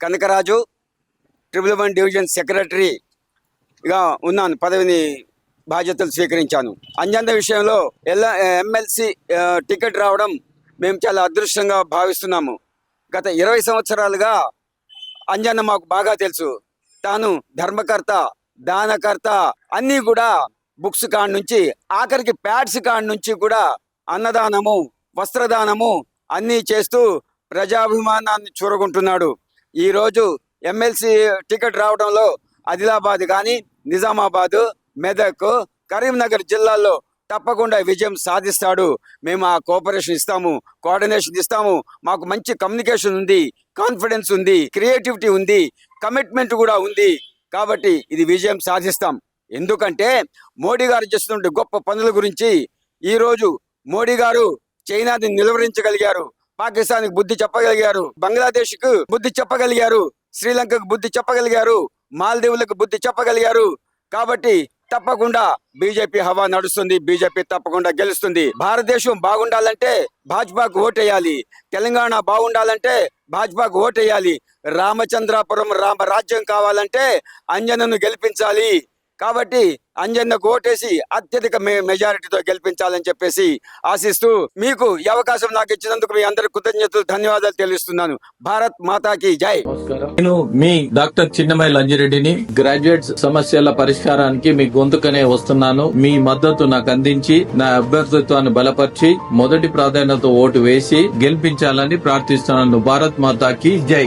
Kanakaraju, 111 division సెక్రటరీగా ఉన్నాను. పదవిని బాధ్యతలు స్వీకరించాను. అంజన్న విషయంలో ఎమ్మెల్సీ టికెట్ రావడం మేము చాలా అదృష్టంగా భావిస్తున్నాము. గత 20 సంవత్సరాలుగా అంజన్న మాకు బాగా తెలుసు. తాను ధర్మకర్త, దానకర్త, అన్నీ కూడా బుక్స్ కాడ నుంచి ఆఖరికి ప్యాడ్స్ కాడ నుంచి కూడా అన్నదానము, వస్త్రదానము అన్నీ చేస్తూ ప్రజాభిమానాన్ని చూరగొంటున్నాడు. ఈరోజు ఎమ్మెల్సీ టికెట్ రావడంలో ఆదిలాబాద్ కానీ, నిజామాబాద్, మెదక్, కరీంనగర్ జిల్లాల్లో తప్పకుండా విజయం సాధిస్తాడు. మేము ఆ కోఆపరేషన్ ఇస్తాము, కోఆర్డినేషన్ ఇస్తాము. మాకు మంచి కమ్యూనికేషన్ ఉంది, కాన్ఫిడెన్స్ ఉంది, క్రియేటివిటీ ఉంది, కమిట్మెంట్ కూడా ఉంది. కాబట్టి ఇది విజయం సాధిస్తాం. ఎందుకంటే మోడీ గారు చేస్తున్న గొప్ప పనుల గురించి ఈరోజు మోడీ గారు చైనాని నిలువరించగలిగారు, పాకిస్తాన్కి బుద్ధి చెప్పగలిగారు, బంగ్లాదేశ్కు బుద్ధి చెప్పగలిగారు, శ్రీలంకకు బుద్ధి చెప్పగలిగారు, మాల్దీవులకు బుద్ధి చెప్పగలిగారు. కాబట్టి తప్పకుండా బీజేపీ హవా నడుస్తుంది. బీజేపీ తప్పకుండా గెలుస్తుంది. భారతదేశం బాగుండాలంటే భాజపాకు ఓటేయాలి. తెలంగాణ బాగుండాలంటే భాజపాకు ఓటేయాలి. రామచంద్రాపురం రామరాజ్యం కావాలంటే అంజన్నను గెలిపించాలి. కాబట్టి అంజన్నకు ఓటేసి అత్యధిక మెజారిటీతో గెలిపించాలని చెప్పేసి ఆశిస్తూ మీకు ఈ అవకాశం నాకు ఇచ్చినందుకు మీ అందరి కృతజ్ఞతలు, ధన్యవాదాలు తెలుస్తున్నాను. భారత్ మాతాకి జై. నేను మీ డాక్టర్ చిన్నమై లంజిరెడ్డిని. గ్రాడ్యుయేట్స్ సమస్యల పరిష్కారానికి మీ గొంతుకనే వస్తున్నాను. మీ మద్దతు నాకు అందించి నా అభ్యర్థిత్వాన్ని బలపరిచి మొదటి ప్రాధాన్యత ఓటు వేసి గెలిపించాలని ప్రార్థిస్తున్నాను. భారత్ మాతాకి జై.